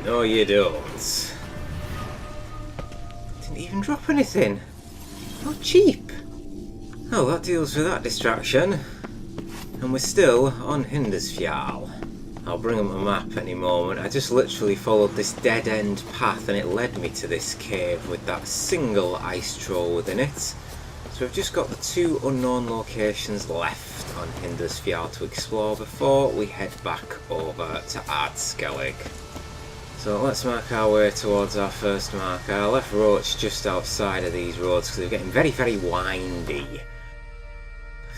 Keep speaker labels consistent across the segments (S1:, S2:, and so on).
S1: No, you don't. Didn't even drop anything. How cheap. Oh, that deals with that distraction. And we're still on Fyresdal. I'll bring up a map any moment. I just literally followed this dead-end path and it led me to this cave with that single ice troll within it. So we've just got the 2 unknown locations left on Fyresdal to explore before we head back over to Skellig. So let's mark our way towards our first marker. I left Roach just outside of these roads because they're getting very, very windy.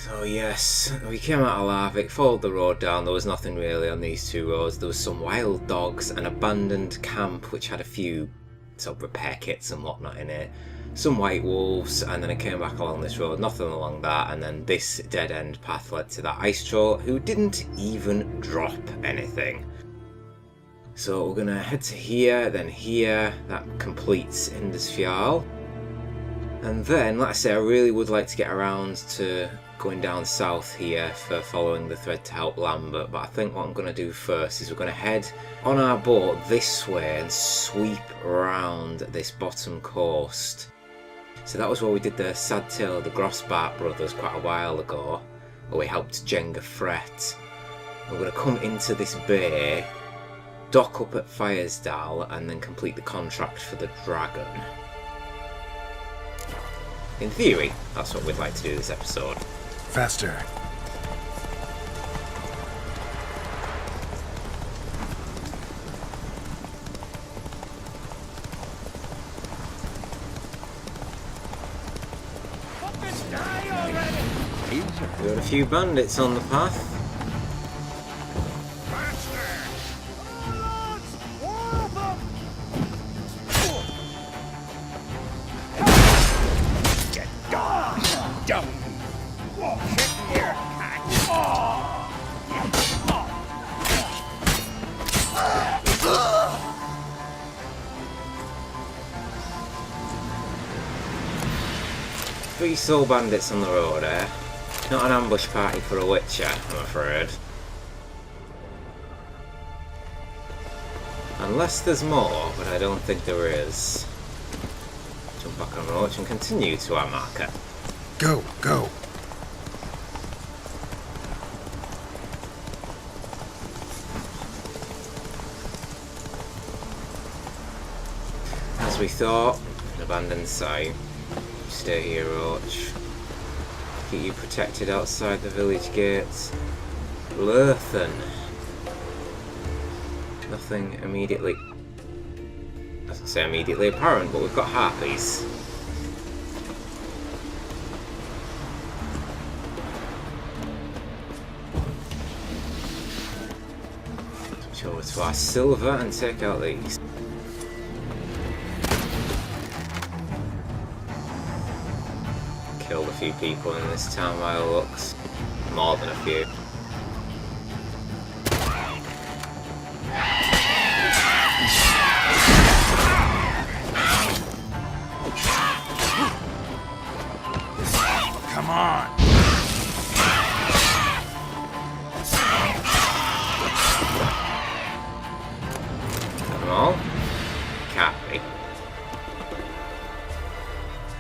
S1: So yes, we came out of Larvik, followed the road down. There was nothing really on these 2 roads. There was some wild dogs, an abandoned camp which had a few sort of repair kits and whatnot in it, some white wolves, and then I came back along this road, nothing along that, and then this dead-end path led to that ice troll who didn't even drop anything. So we're gonna head to here, then here. That completes Fyresdal. And then, like I say, I really would like to get around to going down south here for following the thread to help Lambert, but I think what I'm going to do first is we're going to head on our boat this way and sweep around this bottom coast. So that was where we did the sad tale of the Grossbart brothers quite a while ago, where we helped Jenga fret. We're going to come into this bay, dock up at Fyresdal, and then complete the contract for the dragon. In theory, that's what we'd like to do this episode.
S2: Faster.
S1: We've got a few bandits on the path. Three soul bandits on the road, eh? Not an ambush party for a witcher, I'm afraid. Unless there's more, but I don't think there is. Jump back on Roach and continue to our marker.
S2: Go, go.
S1: As we thought, an abandoned site. Stay here, Roach. Keep you protected outside the village gates. Lurthen. Nothing immediately... doesn't say immediately apparent, but we've got harpies. Switch over to our silver and take out these. Killed a few people in this town by the looks. More than a few.
S2: Come on.
S1: Got them all? Can't be.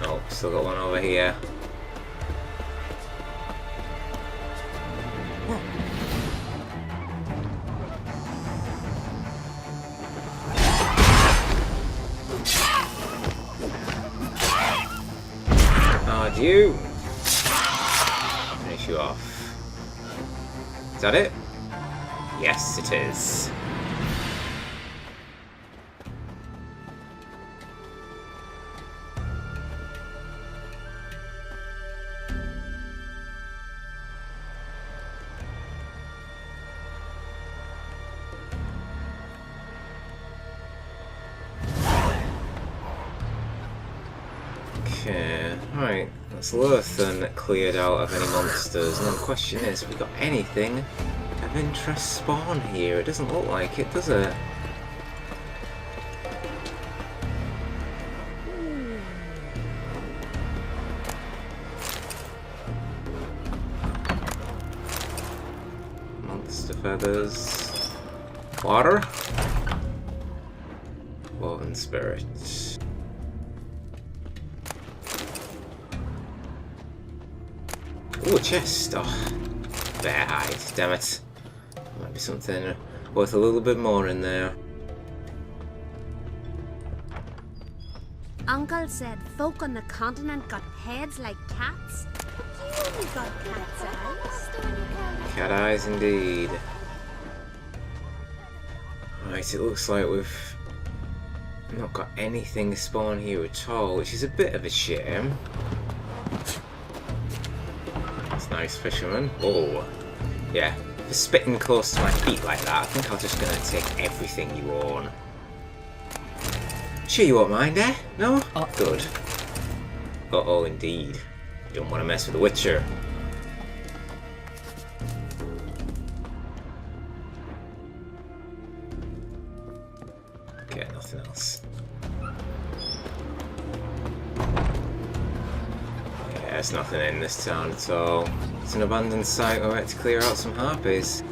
S1: Oh, still got one over here. You finish you off. Is that it? Yes, it is. Okay, right. That's Lurthen cleared out of any monsters. Now the question is, have we got anything of interest spawn here? It doesn't look like it, does it? Monster feathers. Water? Walton Spirit. Ooh, a chest. Oh, bear hide. Damn it. Might be something worth a little bit more in there.
S3: Uncle said folk on the continent got heads like cats. You only got cat's eyes.
S1: Cat eyes indeed. Right, it looks like we've not got anything spawn here at all, which is a bit of a shame. That's nice, fisherman. Oh, yeah. For spitting close to my feet like that, I think I'm just gonna take everything you own. Sure you won't mind, eh? No? Good. Uh-oh, indeed. You don't want to mess with the Witcher. Okay, nothing else. Yeah, there's nothing in this town at all. It's an abandoned site. We're about to clear out some harpies.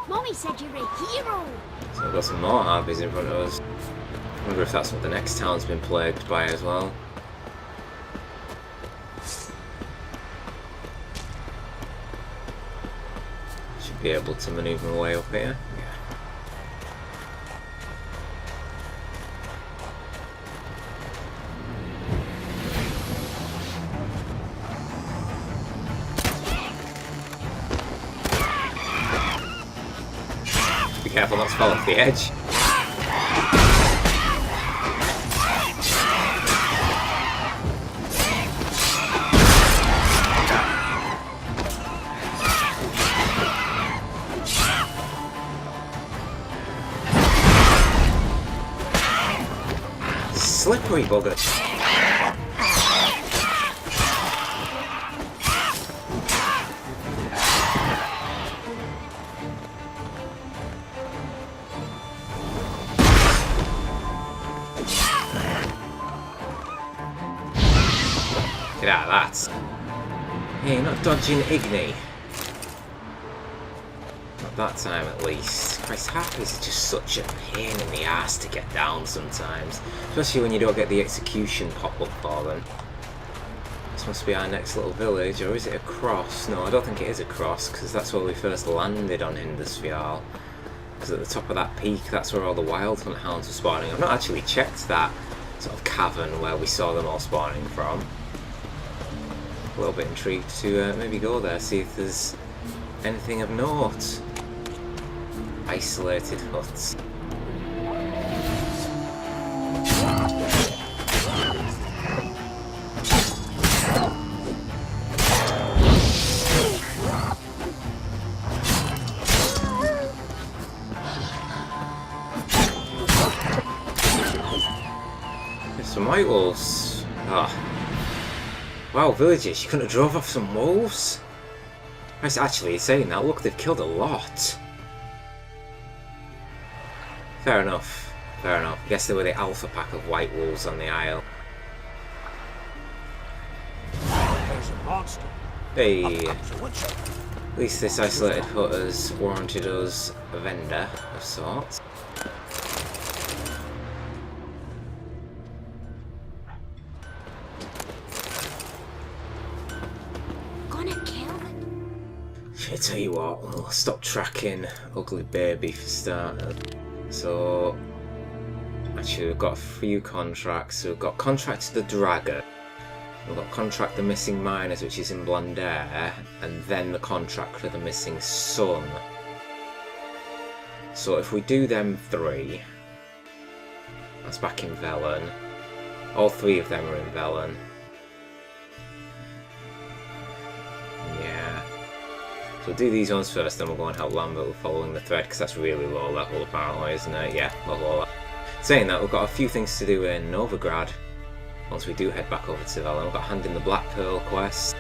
S3: Mommy said you're a hero.
S1: So we've got some more harpies in front of us. I wonder if that's what the next town's been plagued by as well. Should be able to maneuver my way up here. Be careful not to fall off the edge. Slippery bugger. Get out of that. Hey, you're not dodging Igni. Not that time at least. Christ, harpies are just such a pain in the ass to get down sometimes. Especially when you don't get the execution pop up for them. This must be our next little village, or is it a cross? No, I don't think it is a cross, because that's where we first landed on Fyresdal. Because at the top of that peak, that's where all the wild hunt hounds were spawning. I've not actually checked that sort of cavern where we saw them all spawning from. A little bit intrigued to maybe go there, see if there's anything of note. Isolated huts. There's some white wolves. Ah. Wow, villagers, you couldn't have drove off some wolves? Nice, actually, saying that, look, they've killed a lot. Fair enough. Fair enough. I guess they were the alpha pack of white wolves on the isle.
S4: There's a monster.
S1: Hey. At least this isolated hut has warranted us a vendor of sorts. I tell you what, we'll stop tracking Ugly Baby for starters. So, actually we've got a few contracts. So we've got Contract the Dragon, we've got Contract the Missing Miners, which is in Blandair, and then the contract for the Missing Son. So if we do them three, that's back in Velen. All three of them are in Velen. So we'll do these ones first, then we'll go and help Lambert with following the thread, because that's really low level apparently, isn't it? Yeah, low level. Saying that, we've got a few things to do in Novigrad once we do head back over to Velen. We've got Hand in the Black Pearl quest.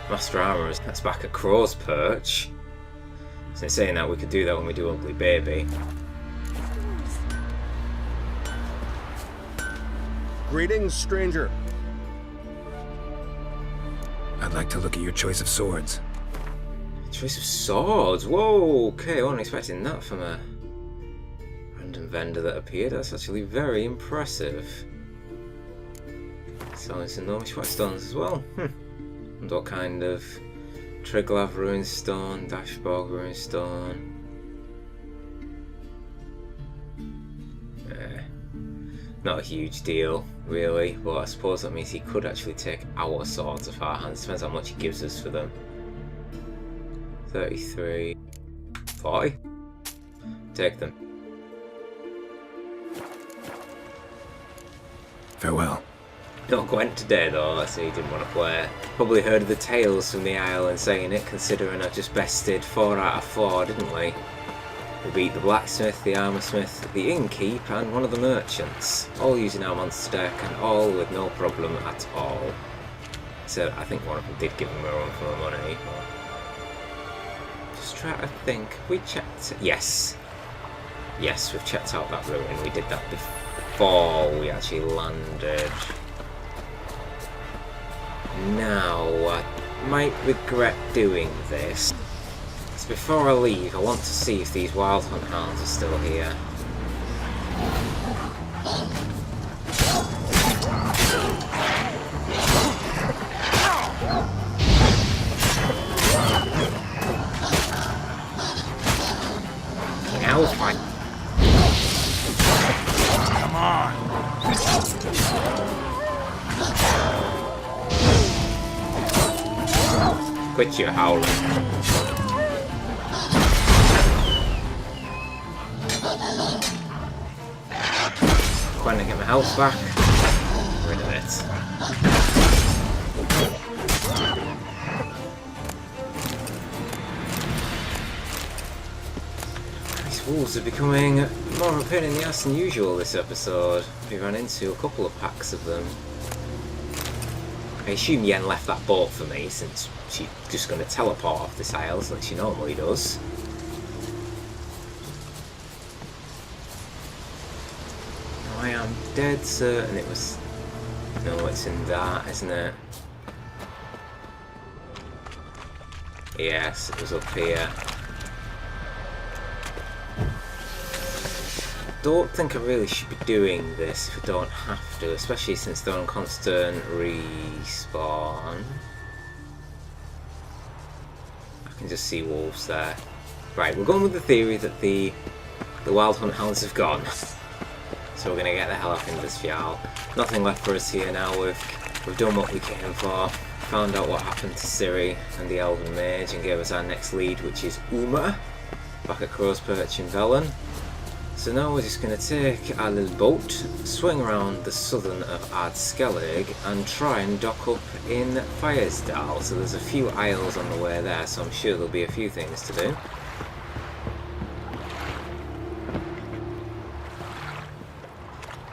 S1: Master Armour, that's back at Crow's Perch. So saying that, we could do that when we do Ugly Baby.
S4: Greetings, stranger.
S2: I'd like to look at your choice of swords.
S1: Choice of swords? Whoa, okay, I wasn't expecting that from a random vendor that appeared. That's actually very impressive. Selling some enormous white stones as well. And what kind of Triglav ruined stone, Dashborg ruined stone. Not a huge deal, really, but I suppose that means he could actually take our swords off our hands. Depends how much he gives us for them. 33, 40. Take them.
S2: Farewell.
S1: No Gwent today though, let's say he didn't want to play. Probably heard of the tales from the island saying it, considering I just bested 4 out of 4, didn't we? We beat the blacksmith, the armoursmith, the innkeep and one of the merchants, all using our monster deck and all with no problem at all. So I think one of them did give him a run for the money. Just try to think, we checked... Yes, we've checked out that route and we did that before we actually landed. Now, I might regret doing this. Before I leave, I want to see if these wild hunt hounds are still here. Now fight.
S2: Come on!
S1: Quit your howling. Trying to get my health back. Rid of it. These wolves are becoming more of a pain in the ass than usual this episode. We ran into a couple of packs of them. I assume Yen left that boat for me since she's just going to teleport off this isle like she normally does. I am dead certain it was... No, it's in that, isn't it? Yes, it was up here. Don't think I really should be doing this if I don't have to, especially since they're on constant respawn. I can just see wolves there. Right, we're going with the theory that the wild hunt hounds have gone. So we're going to get the hell up into this Fyresdal. Nothing left for us here now. We've done what we came for. Found out what happened to Ciri and the Elven Mage and gave us our next lead, which is Uma, back at Crow's Perch in Velen. So now we're just going to take our little boat, swing around the southern of Ardskellig and try and dock up in Fyresdal. So there's a few isles on the way there, so I'm sure there'll be a few things to do.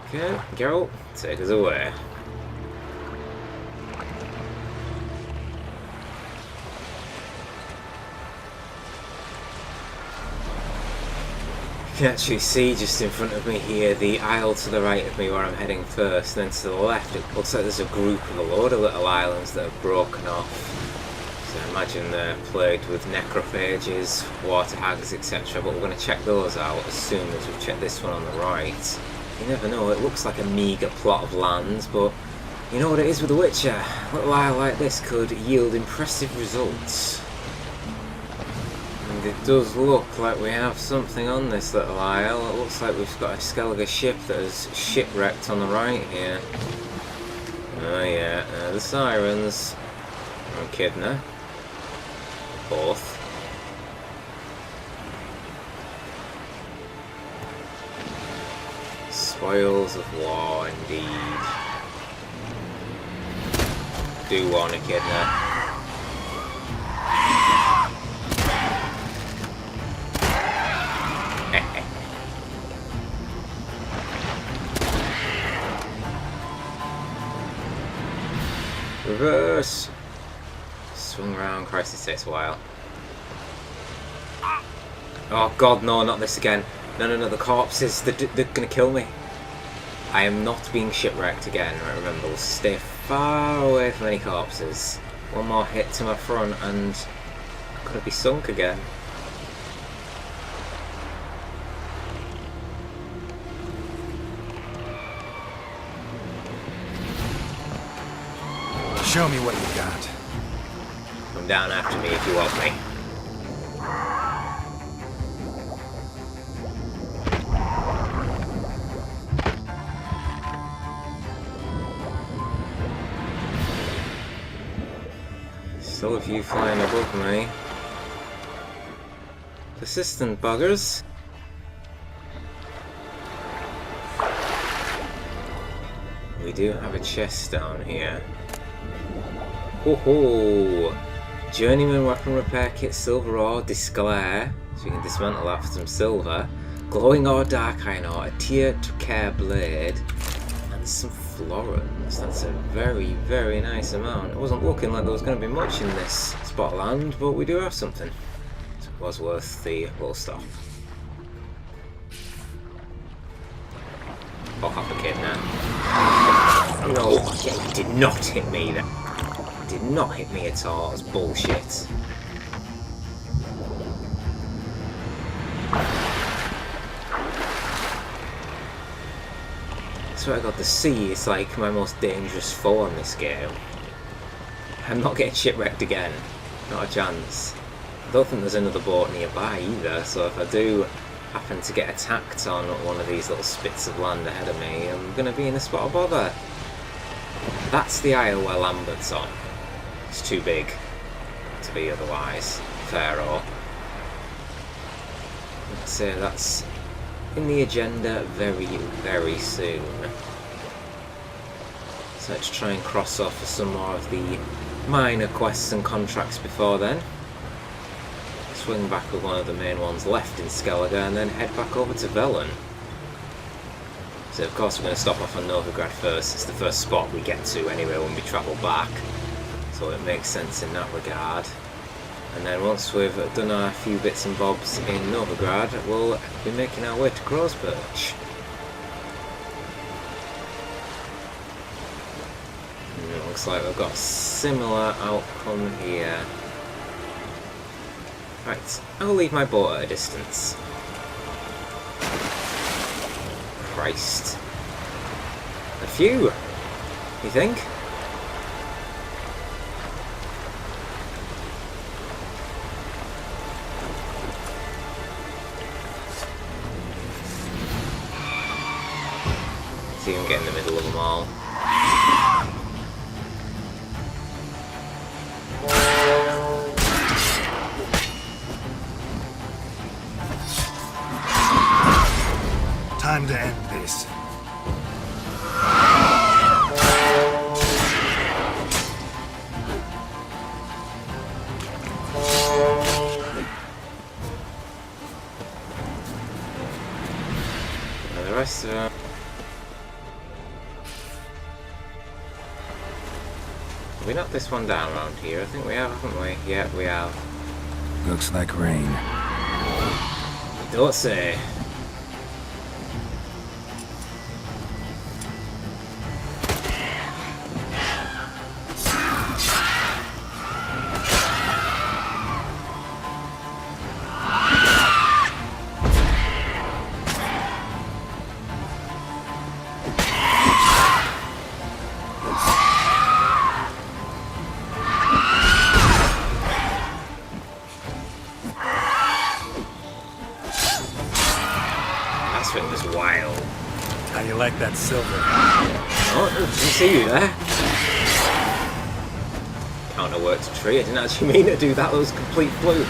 S1: Okay, Geralt, take us away. You can actually see just in front of me here the isle to the right of me where I'm heading first, and then to the left it looks like there's a group of a load of little islands that have broken off. So I imagine they're plagued with necrophages, water hags, etc. But we're going to check those out as soon as we've checked this one on the right. You never know, it looks like a meagre plot of land, but you know what it is with The Witcher. A little isle like this could yield impressive results. And it does look like we have something on this little isle. It looks like we've got a Skellige ship that is shipwrecked on the right here. Oh yeah, the sirens. I'm kidding her. Both. Spoils of war, indeed. Do want a kidnap. Reverse. Swing around. Christ, this takes a while. Oh god, no, not this again. No, the corpses, they're gonna kill me. I am not being shipwrecked again, right, remember, we'll stay far away from any corpses. One more hit to my front and I'm gonna be sunk again.
S2: Show me what you got.
S1: Come down after me if you want me. Still a few flying above me. Persistent buggers. We do have a chest down here. Ho ho! Journeyman weapon repair kit, silver ore, disclair, so you can dismantle that for some silver. Glowing ore, dark iron ore, a tier to care blade, and some florins. That's a very, very nice amount. It wasn't looking like there was going to be much in this spot of land, but we do have something. So it was worth the little stop. I'll have the kid now. No, yeah, you did not hit me then. Did not hit me at all. It's bullshit. I swear to God, the sea is like my most dangerous foe on this game. I'm not getting shipwrecked again. Not a chance. I don't think there's another boat nearby either, so if I do happen to get attacked on one of these little spits of land ahead of me, I'm going to be in a spot of bother. That's the isle where Lambert's on. It's too big to be otherwise. Pharaoh. Let's say that's in the agenda very, very soon. So let's try and cross off some more of the minor quests and contracts before then. Swing back with one of the main ones left in Skellige and then head back over to Velen. So of course we're going to stop off on Novigrad first. It's the first spot we get to anyway when we travel back. So it makes sense in that regard. And then once we've done our few bits and bobs in Novigrad, we'll be making our way to Crowsbirch. And it looks like we've got a similar outcome here. Right, I'll leave my boat at a distance. Christ. A few, you think? See him get in the middle of them all.
S2: Time to end this.
S1: And the rest of them. We knocked this one down around here. I think we have, haven't we? Yeah, we have.
S2: Looks like rain.
S1: Don't say. It was wild.
S2: How you like that silver?
S1: Oh, didn't see you there. Counter worked a tree. I didn't actually mean to do that. That was a complete fluke.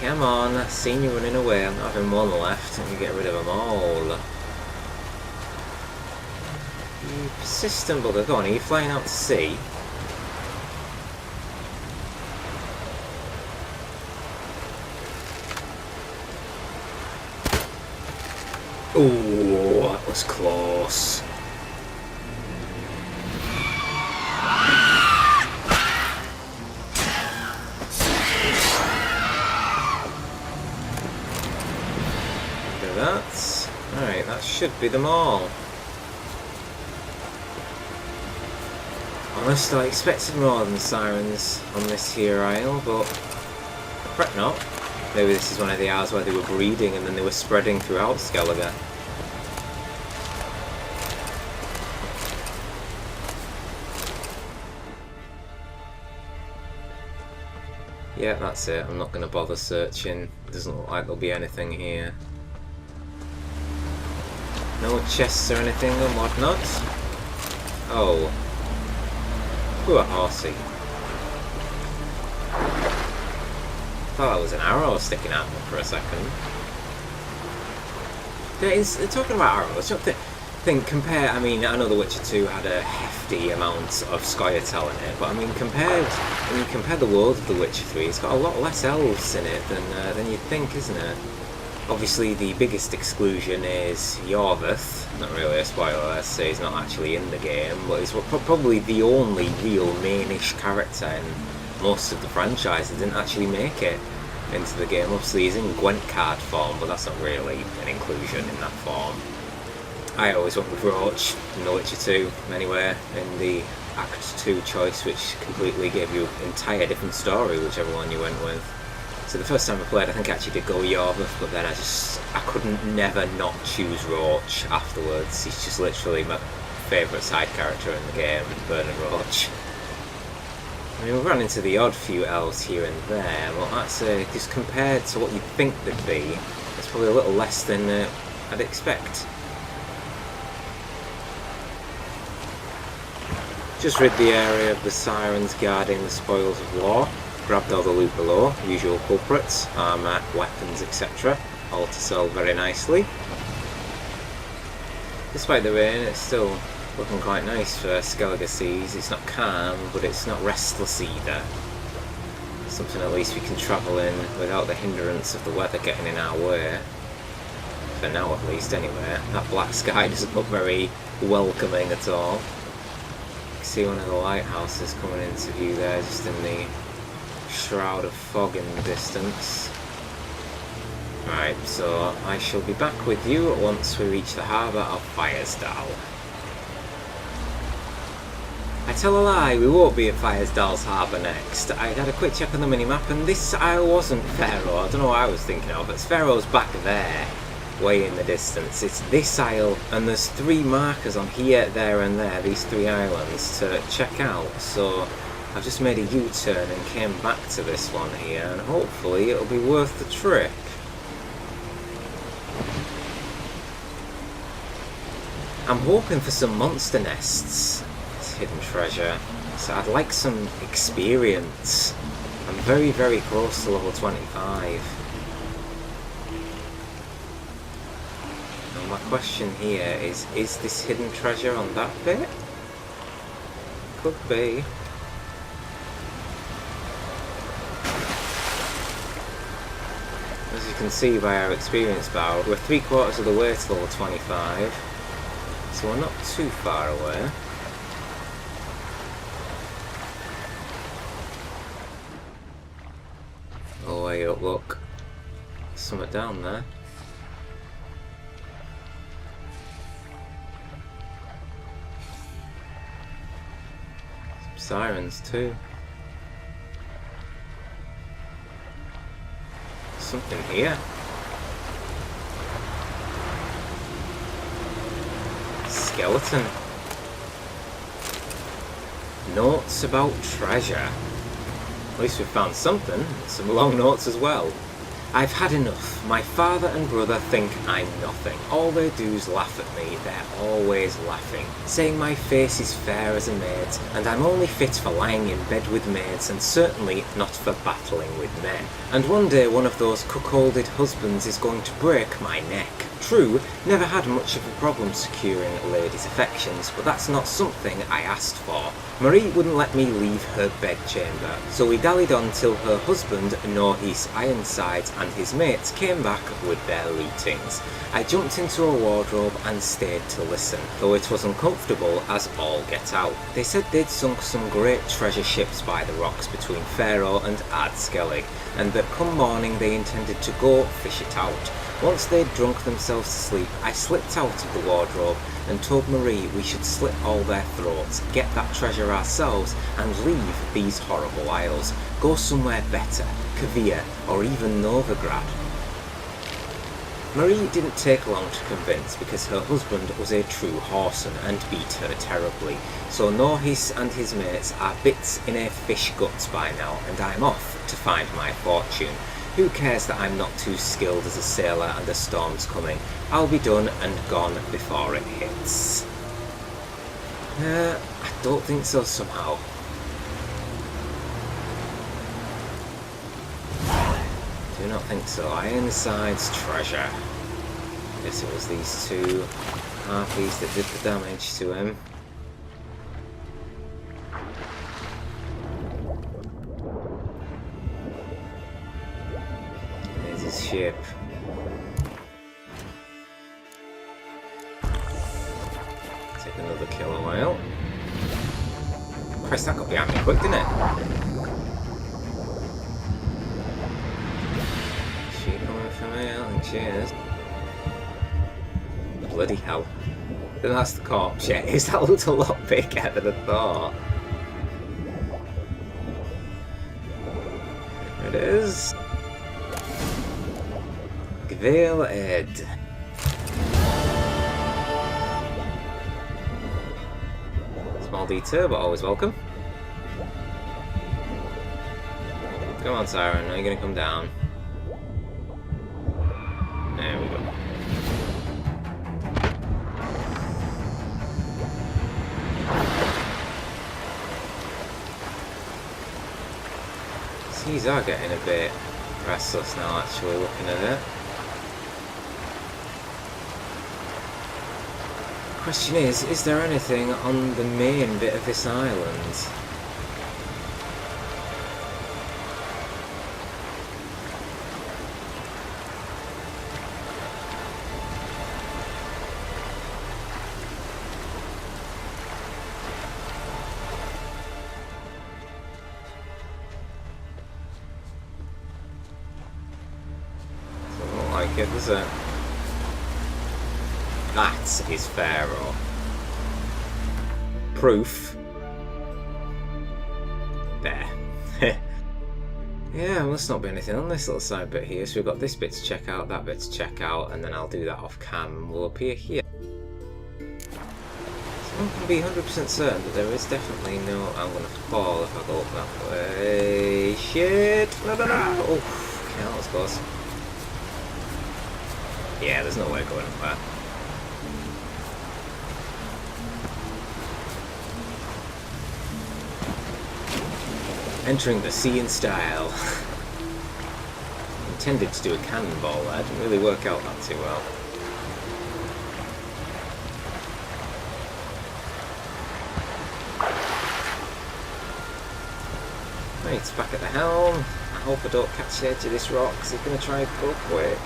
S1: Come on, I've seen you running away. I'm not having one left. Let me get rid of them all. You persistent bugger. Go on, are you flying out to sea? Ooh, that was close. Look at that. Alright, that should be them all. Honestly, I expected more than sirens on this here isle, but perhaps not. Maybe this is one of the hours where they were breeding and then they were spreading throughout Skellige. Yeah, that's it. I'm not going to bother searching. Doesn't look like there'll be anything here. No chests or anything and whatnot. Oh. Poor horsey. Thought that was an arrow sticking out for a second. They're talking about arrows. Don't think compare. I mean, I know The Witcher 2 had a hefty amount of Scoia'tael in it, but I mean, when you compare the world of The Witcher 3, it's got a lot less elves in it than you'd think, isn't it? Obviously, the biggest exclusion is Yorvith. Not really a spoiler, let's say he's not actually in the game, but he's probably the only real mainish character in most of the franchise that didn't actually make it into the game. Obviously, he's in Gwent card form, but that's not really an inclusion in that form. I always went with Roach in The Witcher 2, anyway, in the Act 2 choice, which completely gave you an entire different story, whichever one you went with. So the first time I played, I think I actually did go Yorvith, but then I couldn't never not choose Roach afterwards. He's just literally my favourite side character in the game, Burning Roach. I mean, we've run into the odd few elves here and there, but that's just compared to what you'd think they'd be, it's probably a little less than I'd expect. Just rid the area of the sirens guarding the spoils of war, grabbed all the loot below, usual culprits, armour, weapons, etc. All to sell very nicely. Despite the rain, it's still looking quite nice for Skellige Seas. It's not calm, but it's not restless either. Something at least we can travel in without the hindrance of the weather getting in our way. For now at least, anyway. That black sky doesn't look very welcoming at all. You can see one of the lighthouses coming into view there, just in the shroud of fog in the distance. Right, so I shall be back with you once we reach the harbour of Fyresdal. I tell a lie, we won't be at Fyresdal's harbour next. I had a quick check on the minimap and this isle wasn't Faroe. I don't know what I was thinking of, but Faroe's back there, way in the distance. It's this isle, and there's 3 markers on here, there and there, these 3 islands to check out. So I've just made a U-turn and came back to this one here, and hopefully it'll be worth the trip. I'm hoping for some monster nests. Hidden treasure, so I'd like some experience. I'm very, very close to level 25. And my question here is this hidden treasure on that bit? Could be. As you can see by our experience bar, we're 3/4 of the way to level 25, so we're not too far away. Oh, way up, look. Something down there. Some sirens too. Something here. Skeleton. Notes about treasure. At least we've found something, some long notes as well. I've had enough. My father and brother think I'm nothing. All they do is laugh at me. They're always laughing, saying my face is fair as a maid's, and I'm only fit for lying in bed with maids, and certainly not for battling with men. And one day one of those cuckolded husbands is going to break my neck. True, never had much of a problem securing a lady's affections, but that's not something I asked for. Marie wouldn't let me leave her bedchamber, so we dallied on till her husband, Norhys Ironsides, and his mates came back with their lootings. I jumped into a wardrobe and stayed to listen, though it was uncomfortable as all get out. They said they'd sunk some great treasure ships by the rocks between Faroe and Skellige, and that come morning they intended to go fish it out. Once they'd drunk themselves to sleep, I slipped out of the wardrobe and told Marie we should slit all their throats, get that treasure ourselves, and leave these horrible isles. Go somewhere better, Kavir, or even Novigrad. Marie didn't take long to convince because her husband was a true whoreson and beat her terribly, so Norhis and his mates are bits in a fish guts by now, and I'm off to find my fortune. Who cares that I'm not too skilled as a sailor and a storm's coming? I'll be done and gone before it hits. I don't think so somehow. Do not think so. Ironside's treasure. Guess it was these two harpies that did the damage to him. There's his ship. Take another killer whale. Christ, that got behind me quick, didn't it? She coming for me? I don't think she is. Bloody hell. Then that's the corpse, yeah. That looked a lot bigger than I thought. There it is. Gvail Ed. Small detour, but always welcome. Come on, Siren, are you going to come down? There we go. These are getting a bit restless now, actually, looking at it. Question is there anything on the main bit of this island? Doesn't look like it, does it? That is Pharaoh. Proof. There. Yeah, must not be anything on this little side bit here. So we've got this bit to check out, that bit to check out, and then I'll do that off cam and we'll appear here. So I'm going to be 100% certain that there is definitely no... I'm going to fall if I go up that way. Shit! No, no, no! Oh, okay, that was close. Yeah, there's no way going up there. Entering the sea in style. Intended to do a cannonball there, didn't really work out that too well. Right, it's back at the helm. I hope I don't catch the edge of this rock because he's going to try and go quick.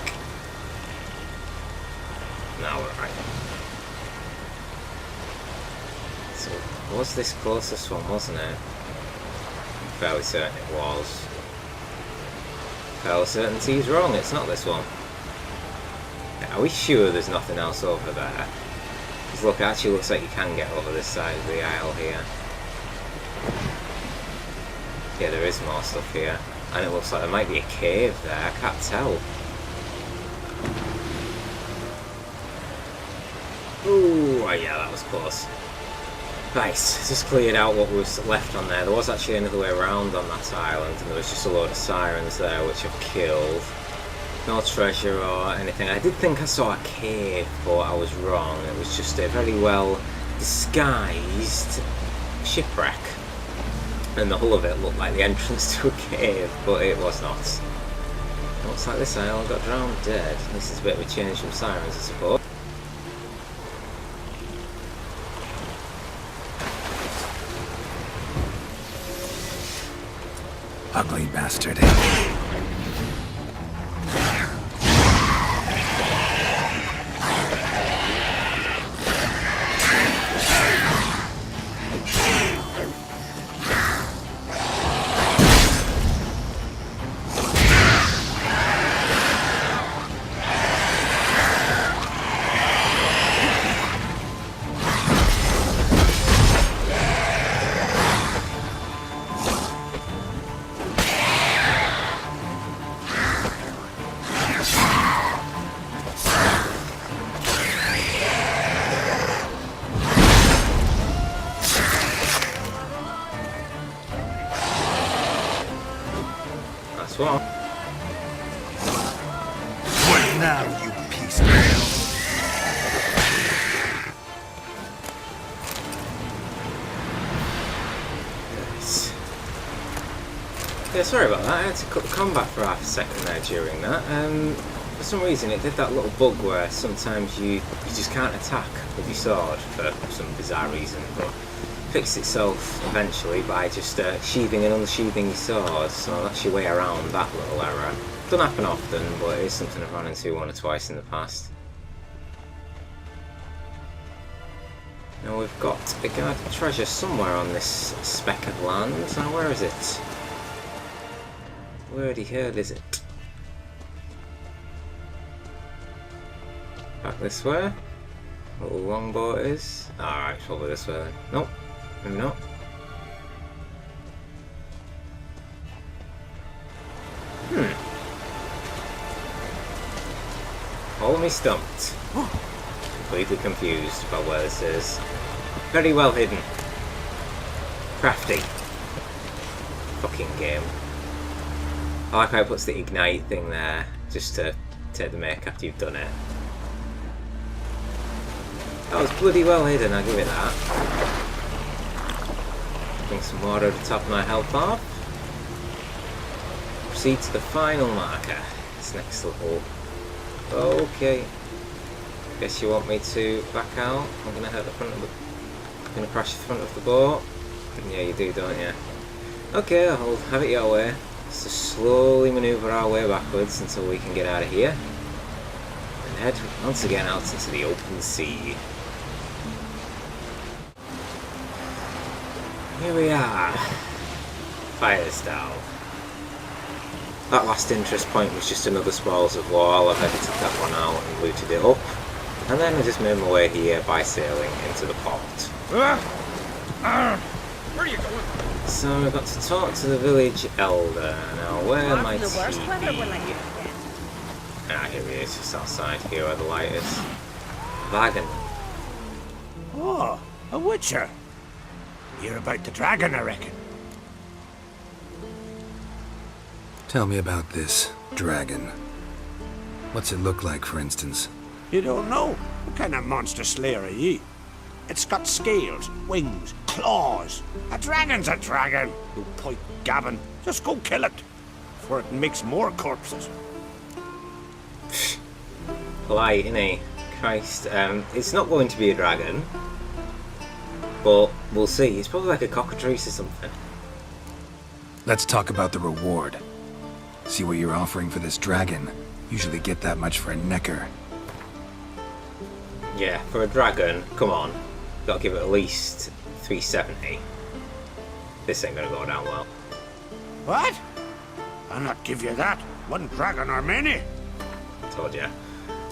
S1: No, we're right. So, was this closest one, wasn't it? Fairly certain it was. Fairly certain he's wrong, it's not this one. Are we sure there's nothing else over there? Because look, it actually looks like you can get over this side of the isle here. Yeah, there is more stuff here. And it looks like there might be a cave there, I can't tell. Ooh, oh yeah, that was close. Nice, just cleared out what was left on there. There was actually another way around on that island, and there was just a load of sirens there, which I've killed. No treasure or anything. I did think I saw a cave, but I was wrong. It was just a very well disguised shipwreck. And the hull of it looked like the entrance to a cave, but it was not. It looks like this island got drowned dead. This is a bit of a change from sirens, I suppose.
S2: Ugly bastard.
S1: That's what.
S2: What now, you piece of hell?
S1: Yes. Yeah, sorry about that. I had to cut the combat for half a second there during that. For some reason it did that little bug where sometimes you just can't attack with your sword for some bizarre reason, but fixed itself eventually by just sheathing and unsheathing your sword, so that's your way around that little error. Doesn't happen often, but it is something I've run into one or twice in the past. Now we've got a guarded treasure somewhere on this speck of land. Now where is it? Where the hell is it? Back this way. Little longbow it is. Alright, probably this way then. Nope, maybe not. Hold me stumped. Completely confused about where this is. Very well hidden. Crafty. Fucking game. I like how it puts the ignite thing there, just to take the make after you've done it. That was bloody well hidden, I'll give it that. Bring some water at the top of my health off. Proceed to the final marker. This next little... Okay. Guess you want me to back out? I'm gonna hurt the front of the... I'm gonna crash the front of the boat. Yeah, you do, don't you? Okay, I'll have it your way. Let's just slowly manoeuvre our way backwards until we can get out of here. And head once again out into the open sea. Here we are. Fyresdal. That last interest point was just another spoils of war. I've edited that one out and looted it up. And then I just made my way here by sailing into the port.
S4: Where are you going?
S1: So we've got to talk to the village elder. Now where might
S3: the worst
S1: he
S3: weather
S1: be?
S3: will I get again.
S1: Ah, here he is, just outside here where the light is. Wagon.
S4: Oh, a witcher. You're about the dragon, I reckon.
S2: Tell me about this dragon. What's it look like, for instance?
S4: You don't know? What kind of monster slayer are ye? It's got scales, wings, claws. A dragon's a dragon. You point gabbin'. Just go kill it. Before it makes more corpses.
S1: Polite, innit? Christ. It's not going to be a dragon. But we'll see. It's probably like a cockatrice or something.
S2: Let's talk about the reward. See what you're offering for this dragon. Usually get that much for a necker.
S1: Yeah, for a dragon, come on. Gotta give it at least 370. This ain't gonna go down well.
S4: What? I'll not give you that. One dragon or many.
S1: Told ya.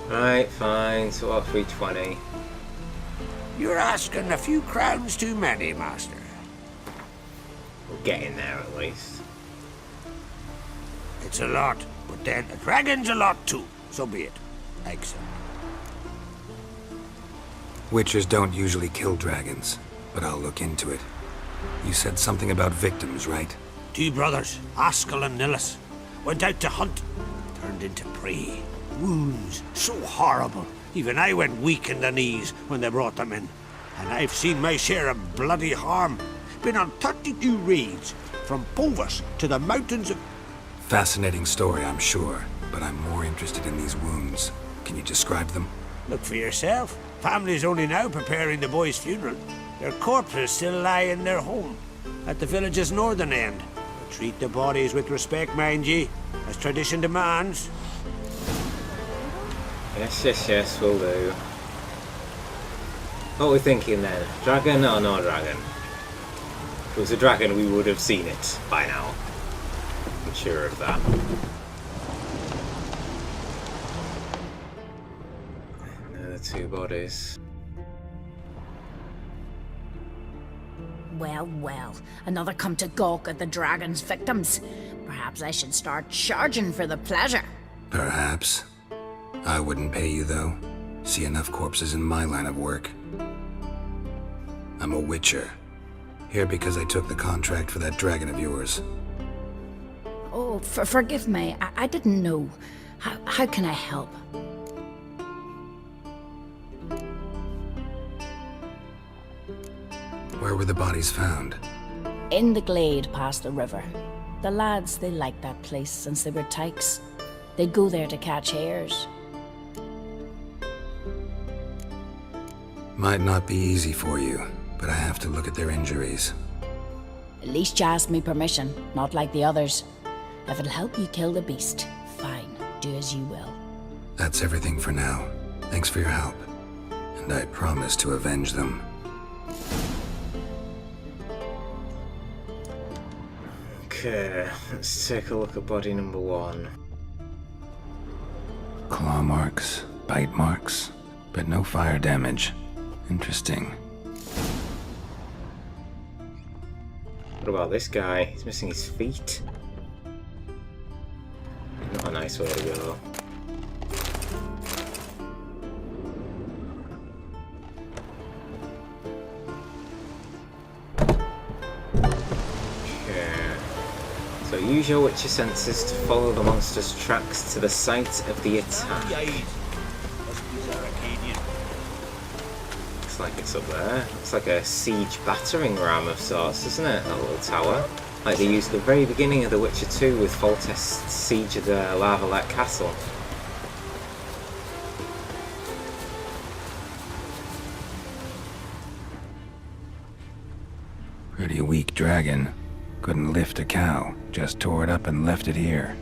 S1: Right, fine. So what, 320?
S4: You're asking a few crowns too many, master.
S1: We'll get in there at least.
S4: It's a lot, but then a dragon's a lot too. So be it. Accept.
S2: Witchers don't usually kill dragons, but I'll look into it. You said something about victims, right?
S4: 2 brothers, Askell and Nillis, went out to hunt. Turned into prey. Wounds so horrible. Even I went weak in the knees when they brought them in. And I've seen my share of bloody harm. Been on 32 raids, from Povus to the mountains of...
S2: Fascinating story, I'm sure, but I'm more interested in these wounds. Can you describe them?
S4: Look for yourself. Family's only now preparing the boy's funeral. Their corpses still lie in their home, at the village's northern end. Treat the bodies with respect, mind ye, as tradition demands.
S1: Yes, will do. What are we thinking then? Dragon or no dragon? If it was a dragon, we would have seen it by now. I'm sure of that. There are the 2 bodies.
S3: Well, well, another come to gawk at the dragon's victims. Perhaps I should start charging for the pleasure.
S2: Perhaps. I wouldn't pay you, though. See enough corpses in my line of work. I'm a witcher. Here because I took the contract for that dragon of yours.
S5: Oh, forgive me. I didn't know. How can I help?
S2: Where were the bodies found?
S5: In the glade past the river. The lads, they liked that place since they were tykes. They'd go there to catch hares.
S2: Might not be easy for you, but I have to look at their injuries.
S5: At least you asked me permission, not like the others. If it'll help you kill the beast, fine, do as you will.
S2: That's everything for now. Thanks for your help. And I promise to avenge them.
S1: Okay, let's take a look at body number 1.
S2: Claw marks, bite marks, but no fire damage. Interesting.
S1: What about this guy? He's missing his feet. Not a nice way to go. Okay. So use your Witcher senses to follow the monster's tracks to the site of the attack. Looks like it's up there. It's like a siege battering ram of sorts, isn't it? That little tower. Like they used at the very beginning of The Witcher 2 with Foltest's siege of the Lava-Lake Castle.
S2: Pretty weak dragon. Couldn't lift a cow. Just tore it up and left it here.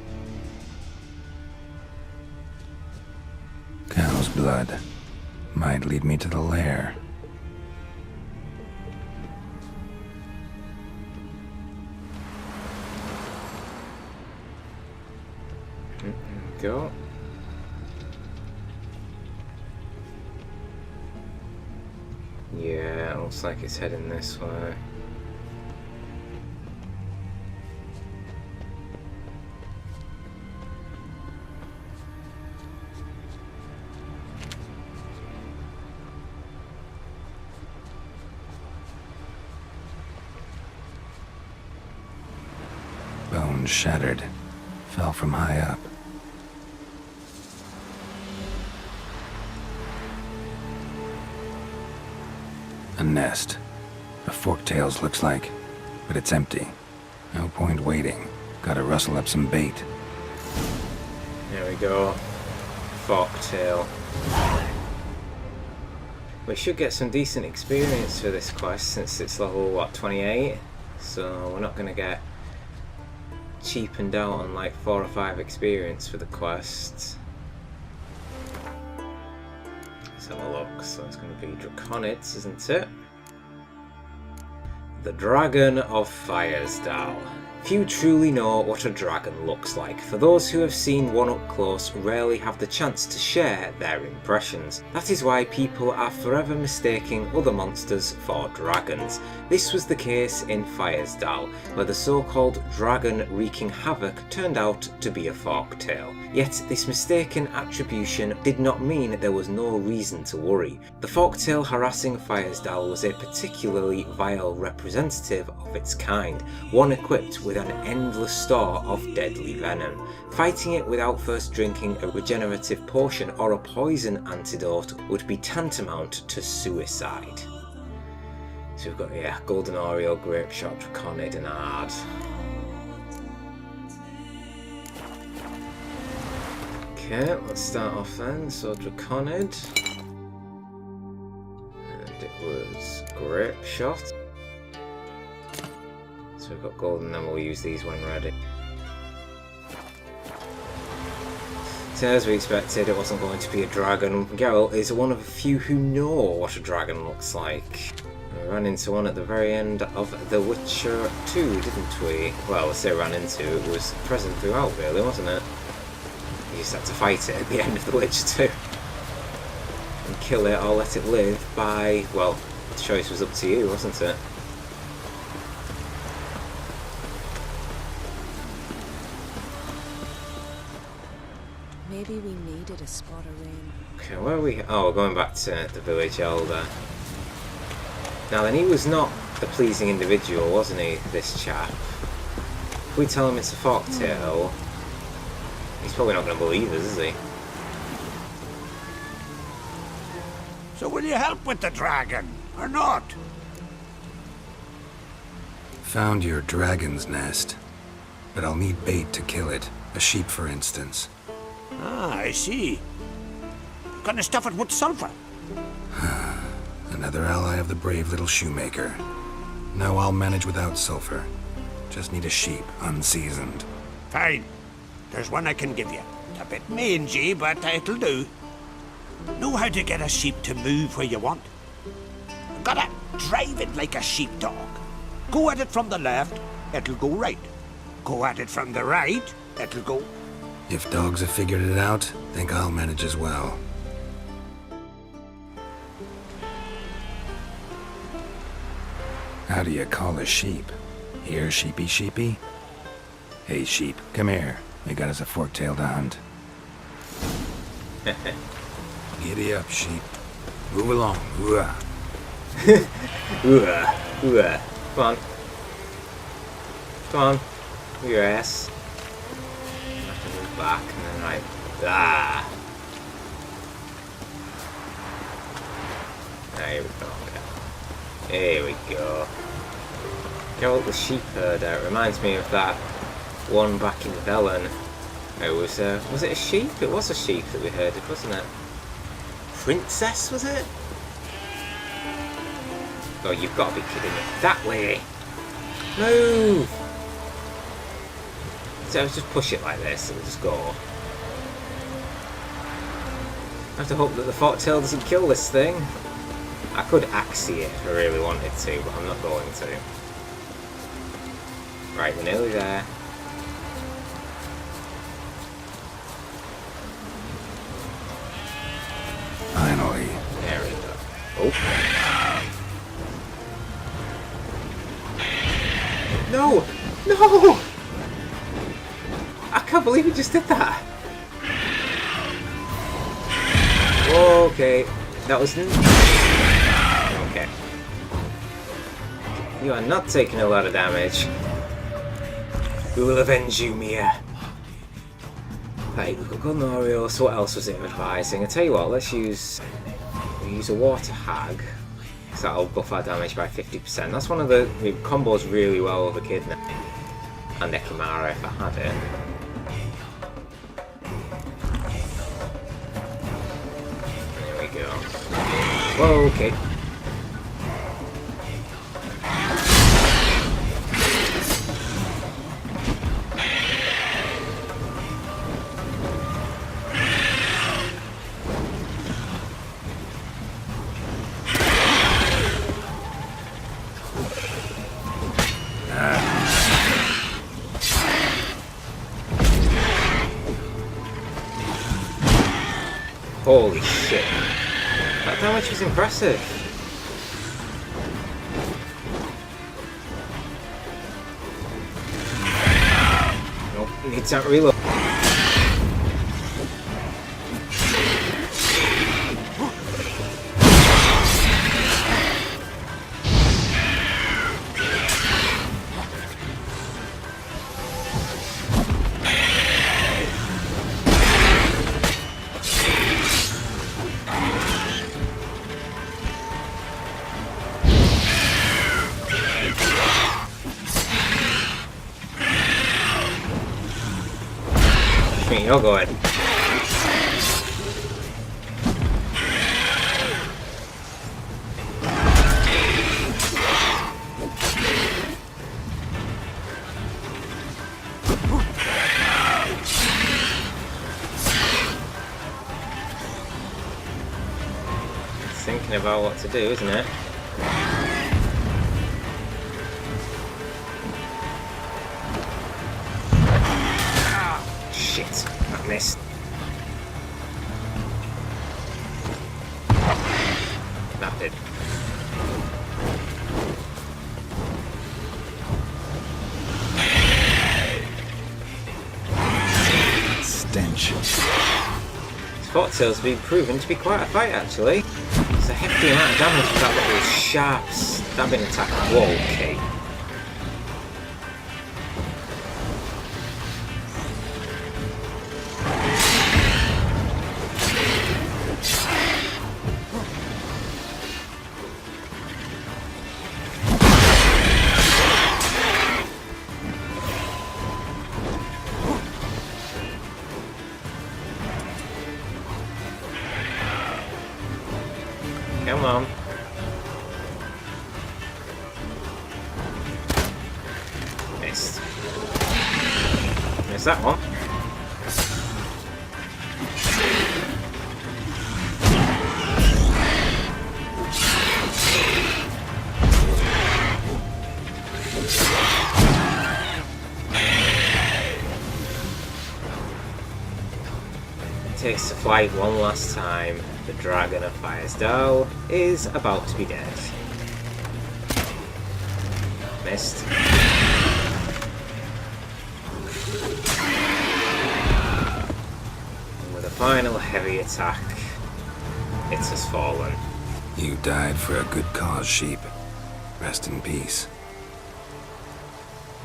S2: Cow's blood. Might lead me to the lair.
S1: Go. Yeah, looks like it's heading this way.
S2: Bones shattered. Fell from high up. A nest. A forktails looks like, but it's empty. No point waiting. Gotta rustle up some bait.
S1: There we go. Forktail. We should get some decent experience for this quest since it's level, what, 28? So we're not going to get cheapened out on like 4 or 5 experience for the quest. Let's have a look. So it's going to be Draconids, isn't it? The Dragon of Fyresdal. Few truly know what a dragon looks like. For those who have seen one up close rarely have the chance to share their impressions. That is why people are forever mistaking other monsters for dragons. This was the case in Fyresdal, where the so-called dragon wreaking havoc turned out to be a forktail. Yet this mistaken attribution did not mean there was no reason to worry. The forktail harassing Fyresdal was a particularly vile representative of its kind, one equipped with an endless store of deadly venom. Fighting it without first drinking a regenerative potion or a poison antidote would be tantamount to suicide. So we've got, yeah, Golden Oriole, Grape Shot, Draconid and Ard. Okay, let's start off then. So Draconid. And it was Grape Shot. So we've got golden, then we'll use these when ready. So as we expected, it wasn't going to be a dragon. Geralt is one of a few who know what a dragon looks like. We ran into one at the very end of The Witcher 2, didn't we? Well, I say ran into, it was present throughout really, wasn't it? You just had to fight it at the end of The Witcher 2. And kill it or let it live by, well, the choice was up to you, wasn't it?
S6: Maybe we needed a spot of rain.
S1: Okay, where are we? Oh, we're going back to the village elder. Now then, he was not a pleasing individual, wasn't he, this chap? If we tell him it's a forktail, he's probably not going to believe us, is he?
S4: So will you help with the dragon, or not?
S2: Found your dragon's nest, but I'll need bait to kill it. A sheep, for instance.
S4: Ah, I see. Gonna stuff it with sulfur.
S2: Another ally of the brave little shoemaker. No, I'll manage without sulfur. Just need a sheep, unseasoned.
S4: Fine. There's one I can give you. It's a bit mangy, but it'll do. Know how to get a sheep to move where you want? Gotta drive it like a sheepdog. Go at it from the left, it'll go right. Go at it from the right, it'll go...
S2: If dogs have figured it out, think I'll manage as well. How do you call a sheep? Here, sheepy sheepy? Hey sheep, come here. We got us a fork-tail to hunt. Giddy up, sheep. Move along. Ooh-ah.
S1: Ooh-ah. Ooh-ah. Come on. Come on. Move your ass. I have to move back and then like... Ah! There we go. Here we go. Geralt the sheep herder. It reminds me of that one back in Velen. It was it a sheep? It was a sheep that we herded, wasn't it? Princess, was it? Oh, you've got to be kidding me. That way! Move! So just push it like this, it'll just go. I have to hope that the forktail doesn't kill this thing. I could axe it if I really wanted to, but I'm not going to. Right, we're nearly there.
S2: Finally.
S1: There we go. Oh. No! No! I can't believe he just did that. Okay. That was... Okay. You are not taking a lot of damage. We will avenge you, Mia. Right, we've got Golden Oreo, so what else was it advising? I tell you what, let's use... We'll use a Water Hag. So that'll buff our damage by 50%. That's one of the... It combos really well with Echidna. And Ekimara if I had it. There we go. Whoa, okay. Holy shit. That damage was impressive. Nope, he needs that reload. You're going. Thinking about what to do, isn't it? Shit, I missed. That did.
S2: Stench.
S1: Forktail's been proven to be quite a fight, actually. It's a hefty amount of damage for that little sharp stabbing attack. Whoa, okay. Come on. Missed. Missed that one. Takes to flight one last time. The dragon of Fyresdal is about to be dead. Missed. And with a final heavy attack, it has fallen.
S2: You died for a good cause, sheep. Rest in peace.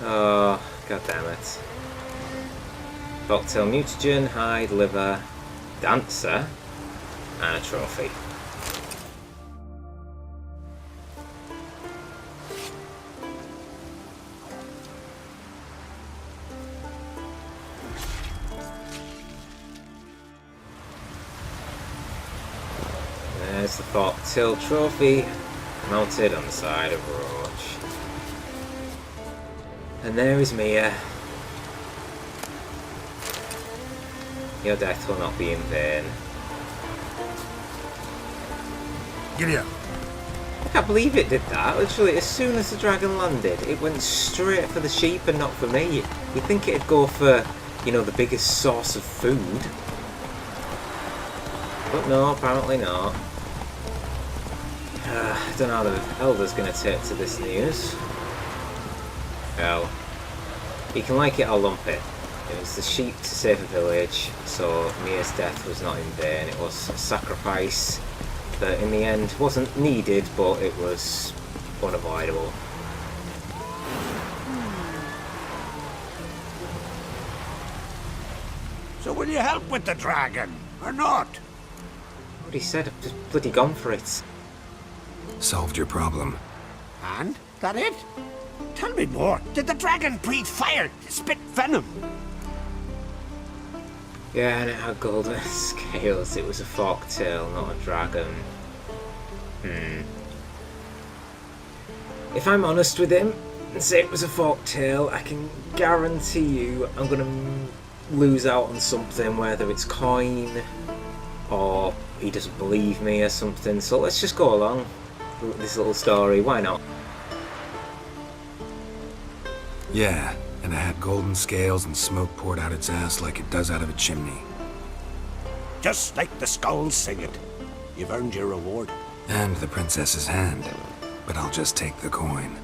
S1: Oh, god damn it. Folktale mutagen, hide, liver, dancer, and a trophy. There's the Folktale trophy, mounted on the side of Roach. And there is Mia. Your death will not be in vain.
S4: Giddy up.
S1: I can't believe it did that. Literally, as soon as the dragon landed, it went straight for the sheep and not for me. You'd think it'd go for, you know, the biggest source of food. But no, apparently not. I don't know how the Elder's going to take to this news. Well, you can like it or lump it. It was the sheep to save a village, so Mia's death was not in vain. It was a sacrifice that in the end wasn't needed, but it was unavoidable.
S4: So will you help with the dragon, or not?
S1: What he said, I've just bloody gone for it.
S2: Solved your problem.
S4: And? That it? Tell me more. Did the dragon breathe fire, spit venom?
S1: Yeah, and it had golden scales. It was a folktale, not a dragon. If I'm honest with him and say it was a folktale, I can guarantee you I'm going to lose out on something, whether it's coin or he doesn't believe me or something. So let's just go along with this little story. Why not?
S2: Yeah, and it had golden scales and smoke poured out its ass like it does out of a chimney.
S4: Just like the skulls sing it. You've earned your reward.
S2: And the princess's hand. But I'll just take the coin.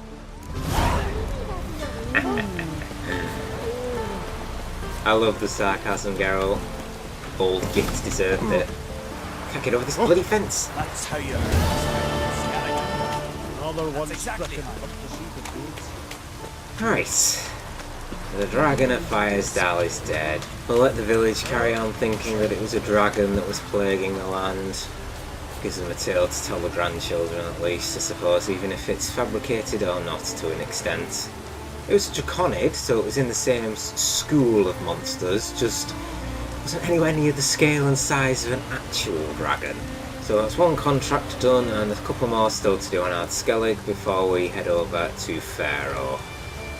S1: I love the sarcasm, Geralt. Old gift deserved it. Can't get over this bloody fence.
S7: That's how you Another one exactly.
S1: Right. The dragon of Fyresdal is dead. We'll let the village carry on thinking that it was a dragon that was plaguing the land. Gives them a tale to tell the grandchildren at least, I suppose, even if it's fabricated or not to an extent. It was draconid, so it was in the same school of monsters, just wasn't anywhere near the scale and size of an actual dragon. So that's one contract done and a couple more still to do on Ardskellig before we head over to Pharaoh.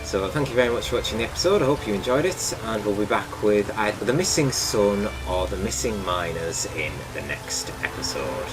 S1: So thank you very much for watching the episode, I hope you enjoyed it, and we'll be back with either the missing son or the missing miners in the next episode.